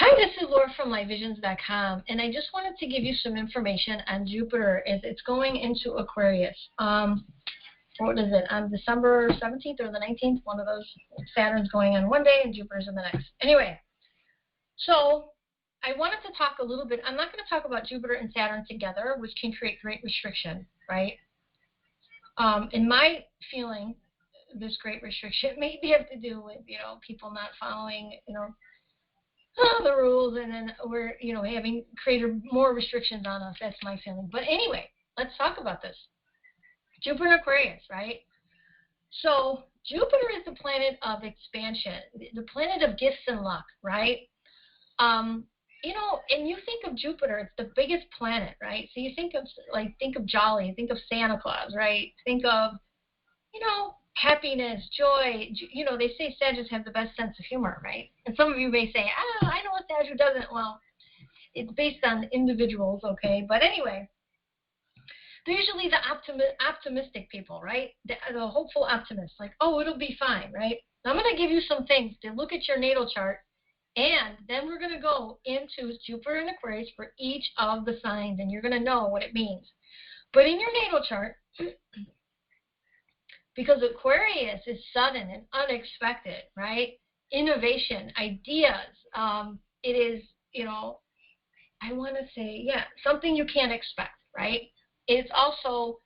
Hi, this is Laura from LiveVisions.com, and I just wanted to give you some information on Jupiter as it's going into Aquarius. What is it, on December 17th or the 19th? One of those. Saturn's going on one day and Jupiter's in the next. Anyway, so I wanted to talk a little bit. I'm not going to talk about Jupiter and Saturn together, which can create great restriction, right? In my feeling, this great restriction maybe have to do with, people not following, the rules, and then we're, having created more restrictions on us. That's my feeling. But anyway, let's talk about this. Jupiter and Aquarius, right? So Jupiter is the planet of expansion, the planet of gifts and luck, right? And you think of Jupiter, it's the biggest planet, right? So you think of Jolly, think of Santa Claus, right? Think of, happiness, joy. They say Sagittarius have the best sense of humor, right? And some of you may say, I know a Sagittarius doesn't. Well, it's based on individuals, okay? But anyway, they're usually the optimistic people, right? The hopeful optimists, like, oh, it'll be fine, right? Now, I'm going to give you some things to look at your natal chart, and then we're going to go into Jupiter and Aquarius for each of the signs, and you're going to know what it means. But in your natal chart, because Aquarius is sudden and unexpected, right? Innovation, ideas. It is, I want to say, something you can't expect, right? It's also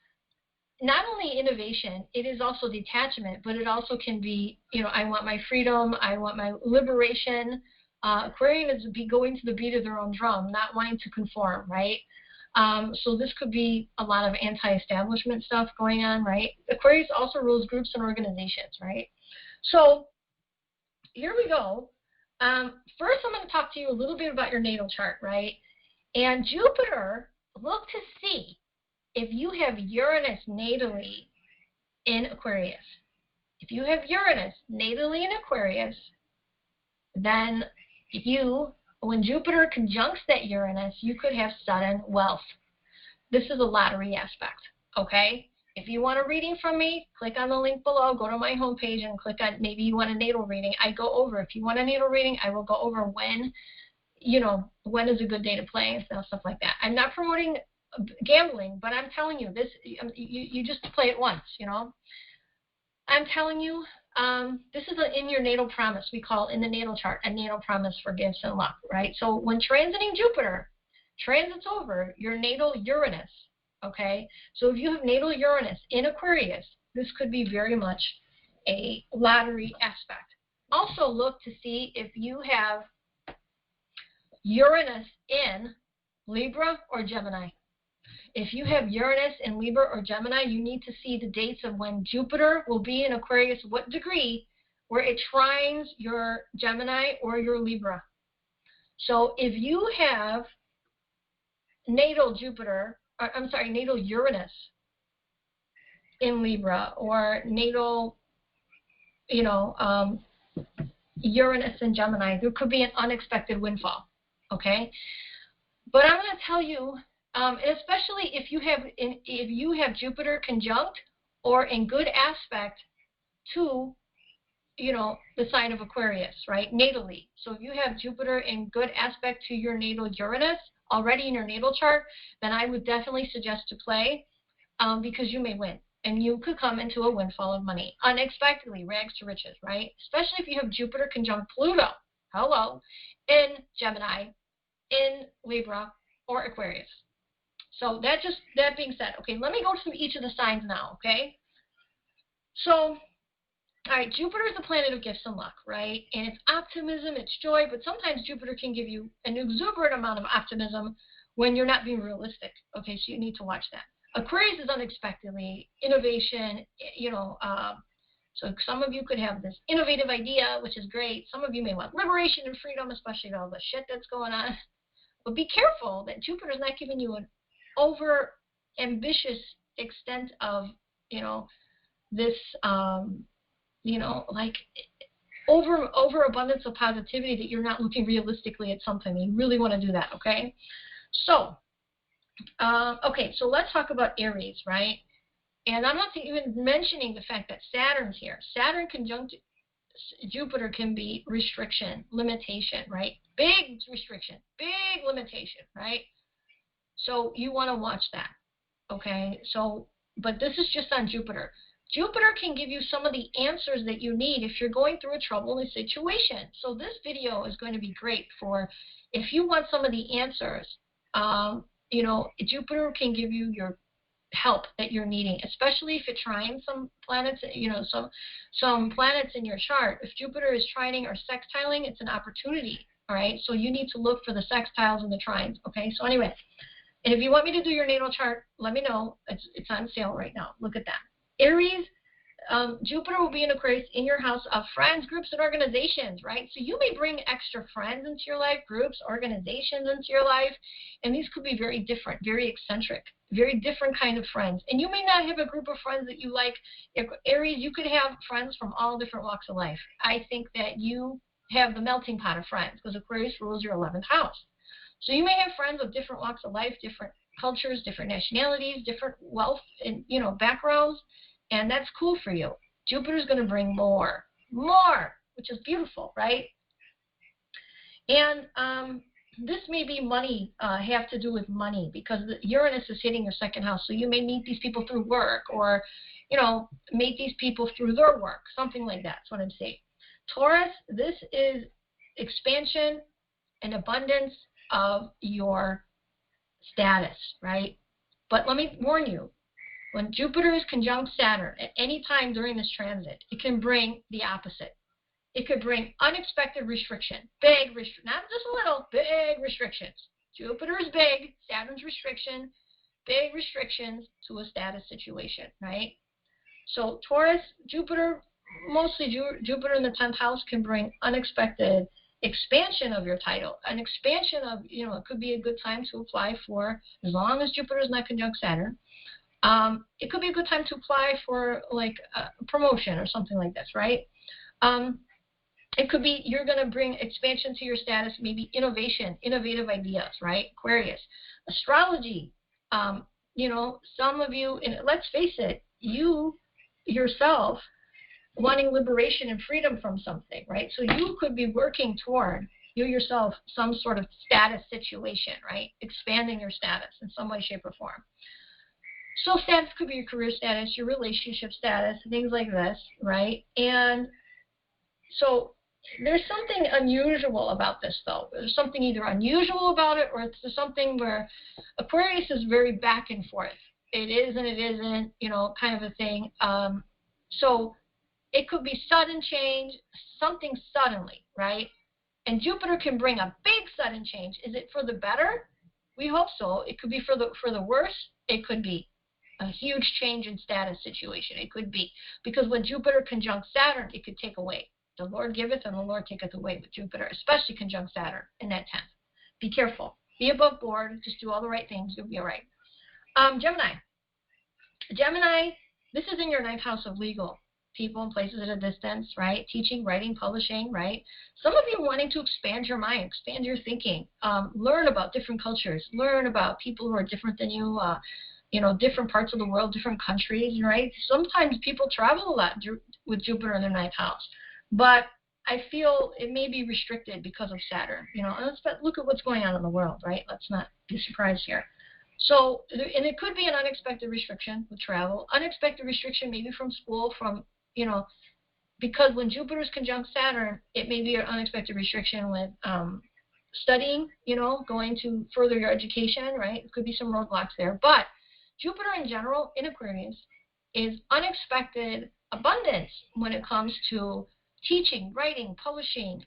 not only innovation, it is also detachment, but it also can be, I want my freedom, I want my liberation. Aquarian is going to the beat of their own drum, not wanting to conform, right? So this could be a lot of anti-establishment stuff going on, right? Aquarius also rules groups and organizations, right? So here we go. First, I'm going to talk to you a little bit about your natal chart, right? And Jupiter, look to see if you have Uranus natally in Aquarius. If you have Uranus natally in Aquarius, then when Jupiter conjuncts that Uranus, you could have sudden wealth. This is a lottery aspect, okay? If you want a reading from me, click on the link below, go to my homepage and click on, maybe you want a natal reading. I go over, if you want a natal reading, I will go over when is a good day to play and stuff like that. I'm not promoting gambling, but I'm telling you this, you just play it once, I'm telling you, this is in your natal promise. We call in the natal chart a natal promise for gifts and luck, right? So when transiting Jupiter, transits over your natal Uranus, okay? So if you have natal Uranus in Aquarius, this could be very much a lottery aspect. Also look to see if you have Uranus in Libra or Gemini. If you have Uranus in Libra or Gemini, you need to see the dates of when Jupiter will be in Aquarius, what degree, where it trines your Gemini or your Libra. So if you have natal Uranus in Libra or natal, Uranus in Gemini, there could be an unexpected windfall, okay? But I'm going to tell you, especially if you have Jupiter conjunct or in good aspect to, the sign of Aquarius, right, natally. So if you have Jupiter in good aspect to your natal Uranus already in your natal chart, then I would definitely suggest to play because you may win. And you could come into a windfall of money unexpectedly, rags to riches, right? Especially if you have Jupiter conjunct Pluto, in Gemini, in Libra, or Aquarius. So that being said, okay, let me go through each of the signs now, okay? So, all right, Jupiter is the planet of gifts and luck, right? And it's optimism, it's joy, but sometimes Jupiter can give you an exuberant amount of optimism when you're not being realistic, okay? So you need to watch that. Aquarius is unexpectedly innovation, so some of you could have this innovative idea, which is great. Some of you may want liberation and freedom, especially with all the shit that's going on. But be careful that Jupiter is not giving you an over ambitious extent of, this, like overabundance of positivity that you're not looking realistically at something. You really want to do that, okay? So, so let's talk about Aries, right? And I'm not even mentioning the fact that Saturn's here. Saturn conjunct Jupiter can be restriction, limitation, right? Big restriction, big limitation, right? So you want to watch that, okay? So, but this is just on Jupiter. Jupiter can give you some of the answers that you need if you're going through a troubling situation. So this video is going to be great for if you want some of the answers. You know, Jupiter can give you your help that you're needing, especially if you're trying some planets, you know, some planets in your chart. If Jupiter is trining or sextiling, it's an opportunity, all right? So you need to look for the sextiles and the trines, okay? So anyway, and if you want me to do your natal chart, let me know. It's on sale right now. Look at that. Aries, Jupiter will be in Aquarius in your house of friends, groups, and organizations, right? So you may bring extra friends into your life, groups, organizations into your life, and these could be very different, very eccentric, very different kind of friends. And you may not have a group of friends that you like. Aries, you could have friends from all different walks of life. I think that you have the melting pot of friends because Aquarius rules your 11th house. So you may have friends of different walks of life, different cultures, different nationalities, different wealth and, you know, backgrounds. And that's cool for you. Jupiter's going to bring more, which is beautiful, right? And this may be money, have to do with money because Uranus is hitting your second house. So you may meet these people through work or, you know, meet these people through their work, something like that. That's what I'm saying. Taurus, this is expansion and abundance of your status, right? But let me warn you. When Jupiter is conjunct Saturn at any time during this transit, it can bring the opposite. It could bring unexpected restriction, big restriction, not just a little, big restrictions. Jupiter is big, Saturn's restriction, big restrictions to a status situation, right? So Taurus, Jupiter, mostly Jupiter in the 10th house can bring unexpected expansion of your title, an expansion of, you know, it could be a good time to apply for, as long as Jupiter is not conjunct Saturn. It could be a good time to apply for like a promotion or something like this, right? It could be you're going to bring expansion to your status, maybe innovation, innovative ideas, right? Aquarius. Astrology, you know, some of you, and let's face it, you yourself wanting liberation and freedom from something, right? So you could be working toward, you yourself, some sort of status situation, right? Expanding your status in some way, shape, or form. So status could be your career status, your relationship status, things like this, right? And so there's something unusual about this, though. There's something either unusual about it or it's something where Aquarius is very back and forth. It is and it isn't, you know, kind of a thing. So it could be sudden change, something suddenly, right? And Jupiter can bring a big sudden change. Is it for the better? We hope so. It could be for the worse. It could be a huge change in status situation. It could be. Because when Jupiter conjunct Saturn, it could take away. The Lord giveth and the Lord taketh away with Jupiter, especially conjunct Saturn in that 10th. Be careful. Be above board. Just do all the right things. You'll be all right. Gemini. Gemini, this is in your 9th house of legal. People and places at a distance, right? Teaching, writing, publishing, right? Some of you wanting to expand your mind, expand your thinking, learn about different cultures, learn about people who are different than you, you know, different parts of the world, different countries, right? Sometimes people travel a lot with Jupiter in their 9th house. But I feel it may be restricted because of Saturn, you know. And look at what's going on in the world, right? Let's not be surprised here. So, and it could be an unexpected restriction with travel, unexpected restriction maybe from school, from, you know, because when Jupiter is conjunct Saturn, it may be an unexpected restriction with studying, you know, going to further your education, right? It could be some roadblocks there. But Jupiter in general in Aquarius is unexpected abundance when it comes to teaching, writing, publishing,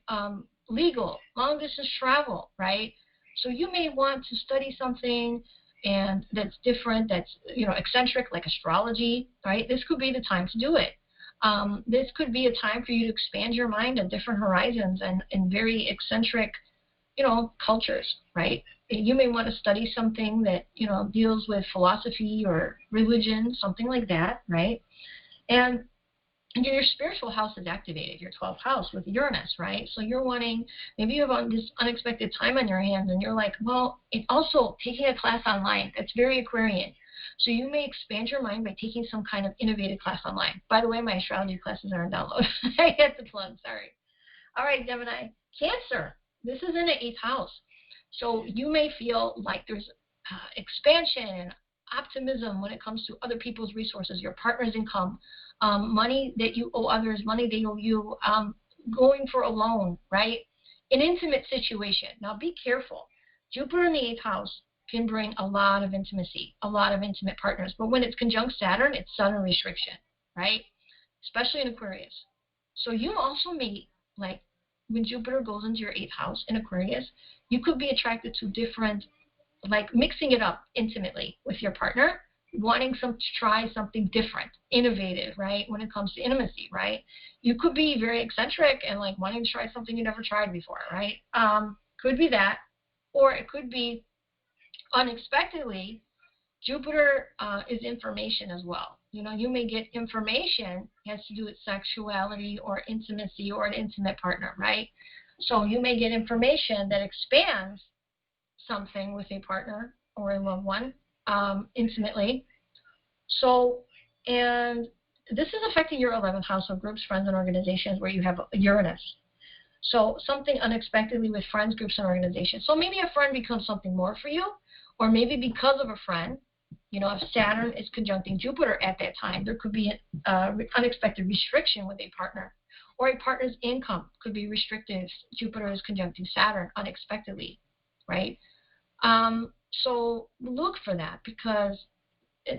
legal, long distance travel, right? So you may want to study something and that's different, that's, you know, eccentric, like astrology, right? This could be the time to do it. This could be a time for you to expand your mind on different horizons and very eccentric, you know, cultures, right? You may want to study something that, you know, deals with philosophy or religion, something like that, right? And your spiritual house is activated, your 12th house with Uranus, right? So you're wanting, maybe you have this unexpected time on your hands and you're like, well, it also taking a class online, that's very Aquarian. So you may expand your mind by taking some kind of innovative class online. By the way, my astrology classes are on download. I had to plug, sorry. All right, Gemini. Cancer. This is in the 8th house. So you may feel like there's expansion and optimism when it comes to other people's resources, your partner's income, money that you owe others, money they owe you, going for a loan, right? An intimate situation. Now be careful. Jupiter in the 8th house can bring a lot of intimacy, a lot of intimate partners. But when it's conjunct Saturn, it's sudden restriction, right? Especially in Aquarius. So you also may, like, when Jupiter goes into your 8th house in Aquarius, you could be attracted to different, like mixing it up intimately with your partner, wanting to try something different, innovative, right? When it comes to intimacy, right? You could be very eccentric and like wanting to try something you never tried before, right? Could be that, or it could be unexpectedly, Jupiter is information as well. You know, you may get information has to do with sexuality or intimacy or an intimate partner, right? So you may get information that expands something with a partner or a loved one intimately. So, and this is affecting your 11th house of groups, friends, and organizations where you have Uranus. So something unexpectedly with friends, groups, and organizations. So maybe a friend becomes something more for you, or maybe because of a friend, you know, if Saturn is conjuncting Jupiter at that time, there could be an unexpected restriction with a partner, or a partner's income could be restricted if Jupiter is conjuncting Saturn unexpectedly, right? So look for that, because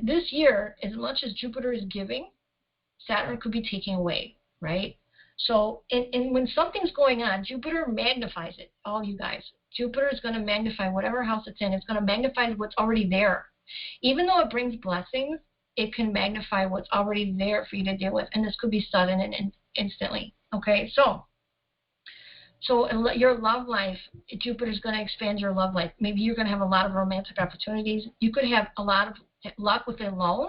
this year, as much as Jupiter is giving, Saturn could be taking away, right? So, and when something's going on, Jupiter magnifies it, all you guys. Jupiter is going to magnify whatever house it's in. It's going to magnify what's already there. Even though it brings blessings, it can magnify what's already there for you to deal with. And this could be sudden and instantly, okay? So your love life, Jupiter is going to expand your love life. Maybe you're going to have a lot of romantic opportunities. You could have a lot of luck with a loan.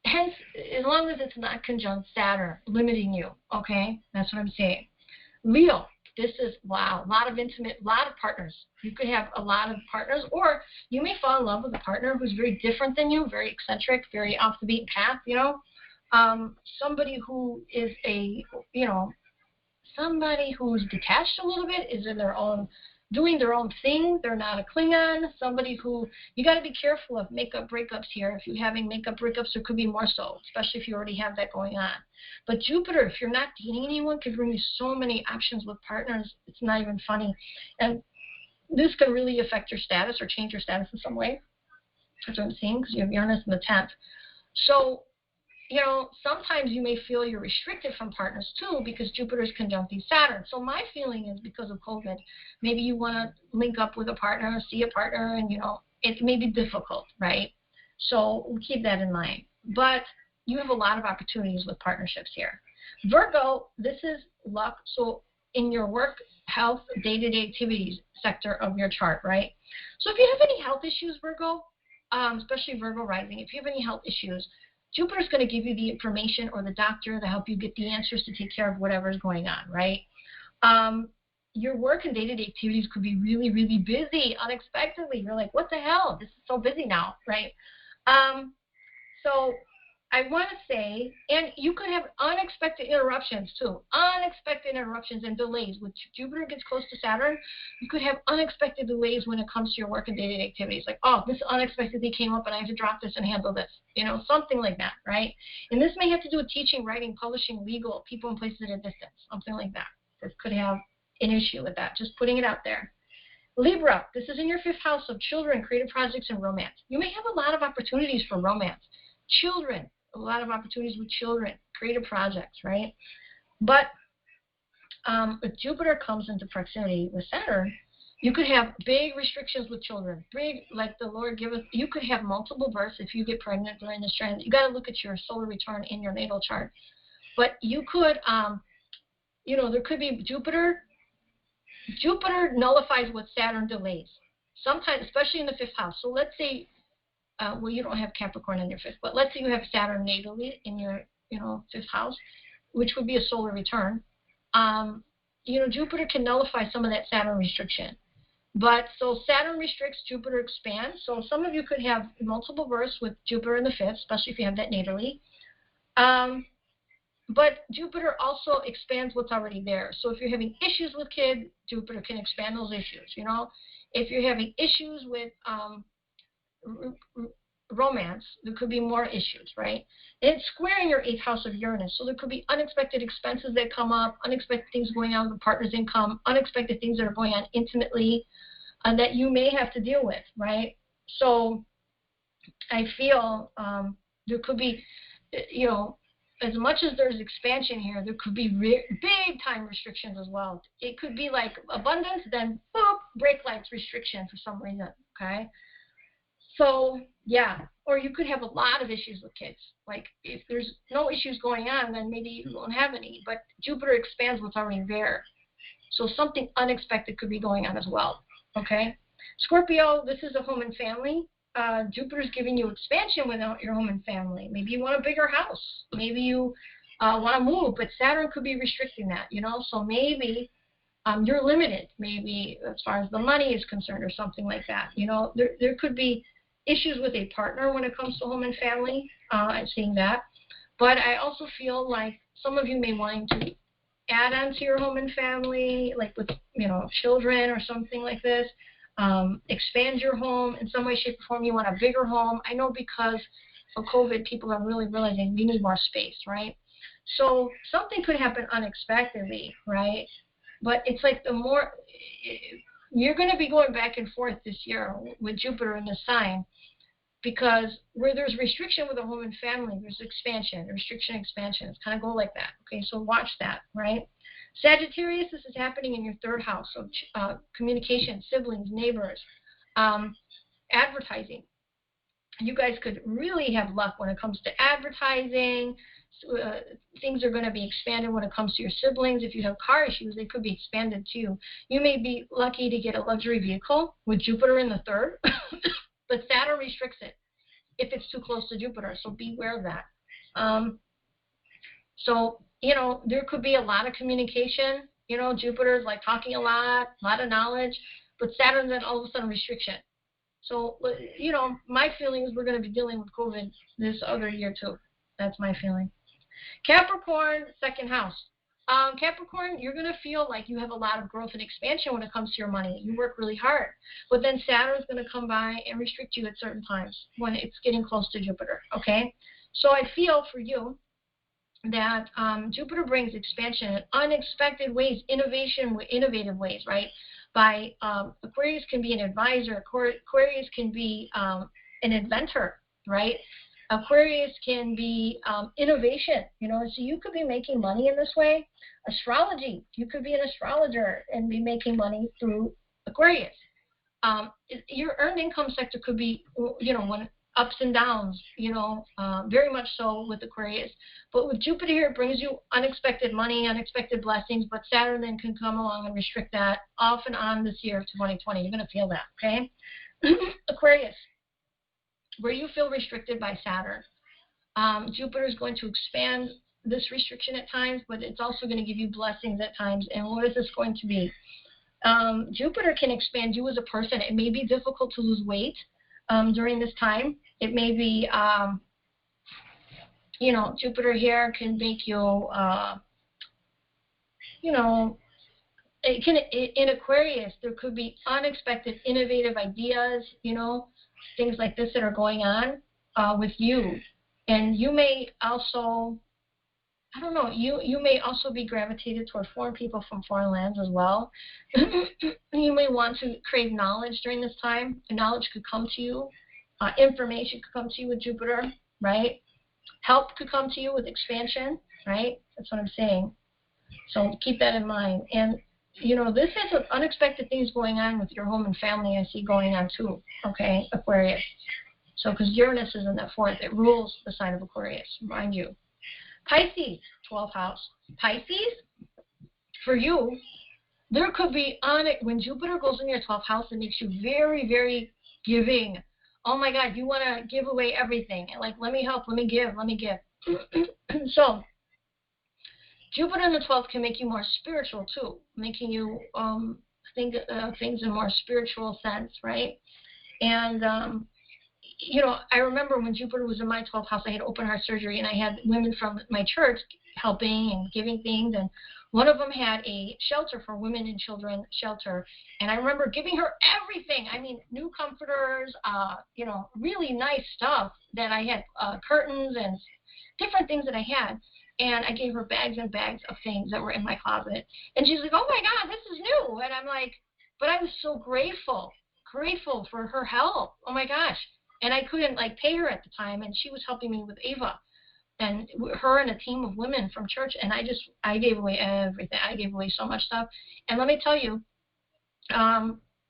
Hence, as long as it's not conjunct Saturn, limiting you, okay? That's what I'm saying. Leo, this is, wow, a lot of intimate, a lot of partners. You could have a lot of partners, or you may fall in love with a partner who's very different than you, very eccentric, very off the beaten path, you know? Somebody who is somebody who's detached a little bit, is in their own, doing their own thing. They're not a Klingon. Somebody who, you got to be careful of makeup breakups here. If you're having makeup breakups, there could be more so, especially if you already have that going on. But Jupiter, if you're not dating anyone, could bring you so many options with partners. It's not even funny. And this can really affect your status or change your status in some way. That's what I'm saying, because you have Uranus in the 10th. So, you know, sometimes you may feel you're restricted from partners too, because Jupiter is conjuncting Saturn. So my feeling is, because of COVID, maybe you want to link up with a partner, see a partner, and, you know, it may be difficult, right? So keep that in mind. But you have a lot of opportunities with partnerships here. Virgo, this is luck. So in your work, health, day-to-day activities sector of your chart, right? So if you have any health issues, Virgo, especially Virgo rising, if you have any health issues, Jupiter's going to give you the information, or the doctor, to help you get the answers to take care of whatever's going on, right? Your work and day-to-day activities could be really, really busy unexpectedly. You're like, what the hell? This is so busy now, right? So I want to say, and you could have unexpected interruptions too. Unexpected interruptions and delays. When Jupiter gets close to Saturn, you could have unexpected delays when it comes to your work and day-to-day activities. Like, oh, this unexpectedly came up and I have to drop this and handle this. You know, something like that, right? And this may have to do with teaching, writing, publishing, legal, people and places at a distance, something like that. This could have an issue with that. Just putting it out there. Libra, this is in your 5th house of children, creative projects, and romance. You may have a lot of opportunities for romance. Children, a lot of opportunities with children, creative projects, right? But if Jupiter comes into proximity with Saturn, you could have big restrictions with children. Big, like the Lord giveth, you could have multiple births if you get pregnant during this transit. You got to look at your solar return in your natal chart. But you could, you know, there could be Jupiter nullifies what Saturn delays. Sometimes, especially in the 5th house. So let's say, well, you don't have Capricorn in your 5th, but let's say you have Saturn natally in your, 5th house, which would be a solar return. Jupiter can nullify some of that Saturn restriction. But so Saturn restricts, Jupiter expands. So some of you could have multiple births with Jupiter in the 5th, especially if you have that natally. But Jupiter also expands what's already there. So if you're having issues with kids, Jupiter can expand those issues, you know. If you're having issues with romance, there could be more issues, right? And it's squaring your 8th house of Uranus. So there could be unexpected expenses that come up, unexpected things going on with the partner's income, unexpected things that are going on intimately that you may have to deal with, right? So I feel there could be, you know, as much as there's expansion here, there could be big time restrictions as well. It could be like abundance, then boop, brake lights restriction for some reason, okay? So, yeah, or you could have a lot of issues with kids. Like, if there's no issues going on, then maybe you won't have any. But Jupiter expands what's already there. So something unexpected could be going on as well, okay? Scorpio, this is a home and family. Jupiter's giving you expansion without your home and family. Maybe you want a bigger house. Maybe you want to move, but Saturn could be restricting that, you know? So maybe you're limited, maybe as far as the money is concerned or something like that. You know, there could be issues with a partner when it comes to home and family. I'm seeing that. But I also feel like some of you may want to add on to your home and family, like with, you know, children or something like this. Expand your home in some way, shape, or form. You want a bigger home. I know because of COVID, people are really realizing we need more space, right? So something could happen unexpectedly, right? But it's like the more, you're going to be going back and forth this year with Jupiter in this sign, because where there's restriction with a home and family, there's expansion, restriction, expansion. It's kind of go like that. Okay, so watch that, right? Sagittarius, this is happening in your 3rd house, so communication, siblings, neighbors, advertising. You guys could really have luck when it comes to advertising. Things are going to be expanded when it comes to your siblings. If you have car issues, they could be expanded too. You may be lucky to get a luxury vehicle with Jupiter in the 3rd, but Saturn restricts it if it's too close to Jupiter, so beware of that. So, you know, there could be a lot of communication. You know, Jupiter's like talking a lot of knowledge, but Saturn's then all of a sudden restriction. So, you know, my feeling is we're going to be dealing with COVID this other year too. That's my feeling. Capricorn, 2nd house. Capricorn, you're going to feel like you have a lot of growth and expansion when it comes to your money. You work really hard. But then Saturn's going to come by and restrict you at certain times when it's getting close to Jupiter, okay? So I feel for you that Jupiter brings expansion in unexpected ways, innovative ways, right? By Aquarius can be an advisor. Aquarius can be an inventor, right? Aquarius can be innovation, you know, so you could be making money in this way. Astrology, you could be an astrologer and be making money through Aquarius. Your earned income sector could be, you know, when ups and downs, you know, very much so with Aquarius. But with Jupiter here, it brings you unexpected money, unexpected blessings, but Saturn then can come along and restrict that off and on this year of 2020. You're going to feel that, okay? Aquarius, where you feel restricted by Saturn, Jupiter is going to expand this restriction at times, but it's also going to give you blessings at times. And what is this going to be? Jupiter can expand you as a person. It may be difficult to lose weight during this time. It may be, you know, Jupiter here can make you, you know, it can, in Aquarius, there could be unexpected, innovative ideas, you know, things like this that are going on with you. And you may also, I don't know, you may also be gravitated toward foreign people from foreign lands as well. You may want to crave knowledge during this time. And knowledge could come to you. Information could come to you with Jupiter, right? Help could come to you with expansion, right? That's what I'm saying. So keep that in mind. And, you know, this has unexpected things going on with your home and family I see going on too, okay, Aquarius. So because Uranus is in that 4th, it rules the sign of Aquarius, mind you. Pisces, 12th house. Pisces, for you, there could be, when Jupiter goes in your 12th house, it makes you very, very giving. Oh my God, you want to give away everything. Like, let me help, let me give. So, Jupiter in the 12th can make you more spiritual too, making you think things in a more spiritual sense, right? And you know, I remember when Jupiter was in my 12th house, I had open heart surgery, and I had women from my church helping and giving things, and one of them had a shelter for women and children shelter, and I remember giving her everything. I mean, new comforters, you know, really nice stuff that I had, curtains and different things that I had, and I gave her bags and bags of things that were in my closet, and she's like, oh my God, this is new, and I'm like, but I was so grateful for her help. Oh my gosh. And I couldn't like pay her at the time, and she was helping me with Ava, and her and a team of women from church, and I gave away everything. I gave away so much stuff, and let me tell you,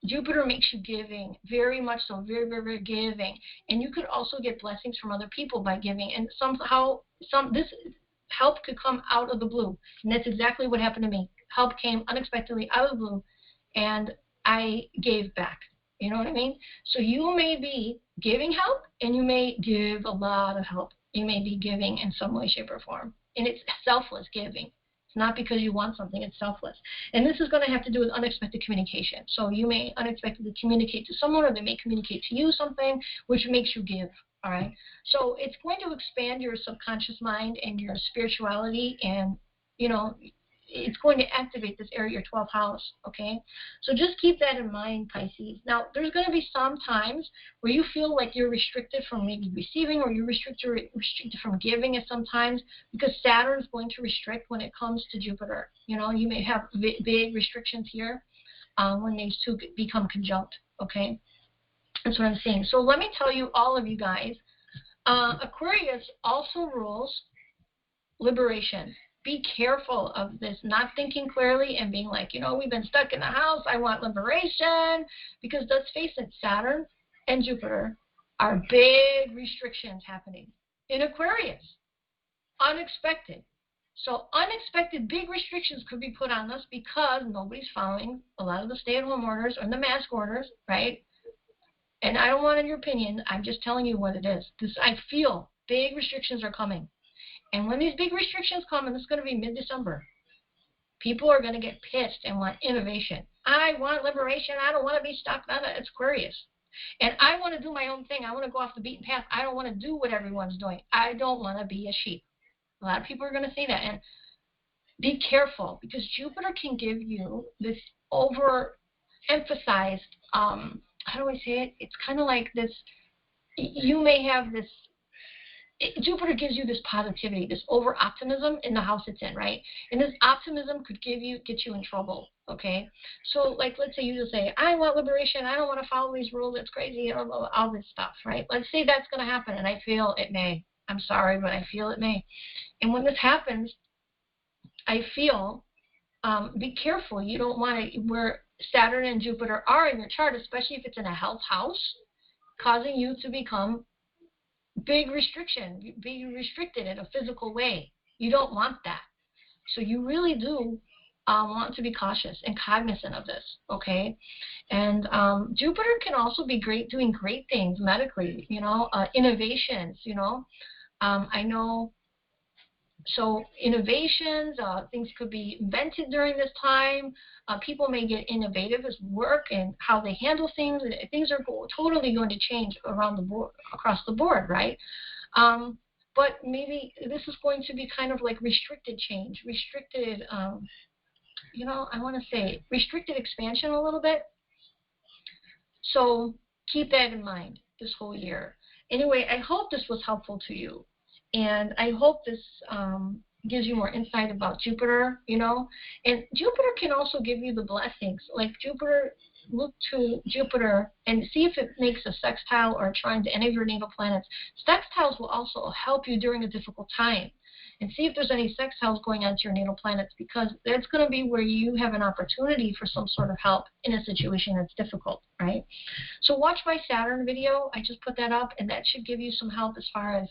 Jupiter makes you giving, very much so, very, very, very giving, and you could also get blessings from other people by giving, and somehow this help could come out of the blue, and that's exactly what happened to me. Help came unexpectedly out of the blue, and I gave back. You know what I mean? So you may be giving help, and you may give a lot of help. You may be giving in some way, shape, or form. And it's selfless giving. It's not because you want something. It's selfless. And this is going to have to do with unexpected communication. So you may unexpectedly communicate to someone, or they may communicate to you something, which makes you give. All right? So it's going to expand your subconscious mind and your spirituality, and, you know, it's going to activate this area, your 12th house, okay? So just keep that in mind, Pisces. Now, there's going to be some times where you feel like you're restricted from maybe receiving, or you're restricted from giving at some times, because Saturn is going to restrict when it comes to Jupiter. You know, you may have big restrictions here when these two become conjunct, okay? That's what I'm saying. So let me tell you, all of you guys, Aquarius also rules liberation. Be careful of this, not thinking clearly and being like, you know, we've been stuck in the house, I want liberation. Because let's face it, Saturn and Jupiter are big restrictions happening in Aquarius. Unexpected. So unexpected big restrictions could be put on us because nobody's following a lot of the stay-at-home orders or the mask orders, right? And I don't want your opinion. I'm just telling you what it is. I feel big restrictions are coming. And when these big restrictions come, and it's going to be mid-December, people are going to get pissed and want innovation. I want liberation. I don't want to be stuck. It's Aquarius. And I want to do my own thing. I want to go off the beaten path. I don't want to do what everyone's doing. I don't want to be a sheep. A lot of people are going to say that. And be careful, because Jupiter can give you this overemphasized, how do I say it? It's kind of like this, you may have this, Jupiter gives you this positivity, this over-optimism in the house it's in, right? And this optimism could get you in trouble, okay? So, like, let's say you just say, I want liberation, I don't want to follow these rules, it's crazy, all this stuff, right? Let's say that's going to happen, and I feel it may. I'm sorry, but I feel it may. And when this happens, I feel, be careful. You don't want to, where Saturn and Jupiter are in your chart, especially if it's in a health house, causing you to become big restriction, be restricted in a physical way. You don't want that. So you really do want to be cautious and cognizant of this, okay? And Jupiter can also be great, doing great things medically, you know, innovations, you know. I know, so innovations, things could be invented during this time. People may get innovative as work and how they handle things. Things are totally going to change around the board, across the board, right? But maybe this is going to be kind of like restricted change, restricted, you know, I want to say restricted expansion a little bit. So keep that in mind this whole year. Anyway, I hope this was helpful to you. And I hope this gives you more insight about Jupiter, you know. And Jupiter can also give you the blessings. Like Jupiter, look to Jupiter and see if it makes a sextile or a trine to any of your natal planets. Sextiles will also help you during a difficult time. And see if there's any sextiles going on to your natal planets, because that's going to be where you have an opportunity for some sort of help in a situation that's difficult, right? So watch my Saturn video. I just put that up, and that should give you some help as far as,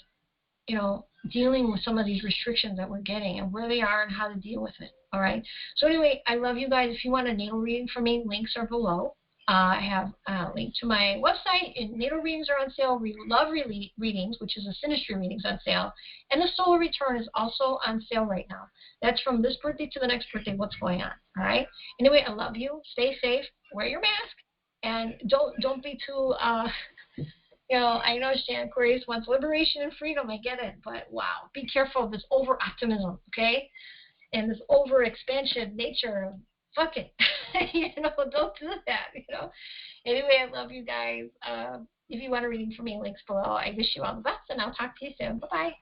you know, dealing with some of these restrictions that we're getting and where they are and how to deal with it, all right? So anyway, I love you guys. If you want a natal reading from me, links are below. I have a link to my website, and natal readings are on sale. We love readings, which is the synastry readings, on sale. And the solar return is also on sale right now. That's from this birthday to the next birthday, what's going on, all right? Anyway, I love you. Stay safe. Wear your mask. And don't be too, you know, I know Shan Aquarius wants liberation and freedom. I get it. But, wow, be careful of this over-optimism, okay? And this over-expansion nature. Fuck it. You know, don't do that, you know. Anyway, I love you guys. If you want a reading from me, links below. I wish you all the best, and I'll talk to you soon. Bye-bye.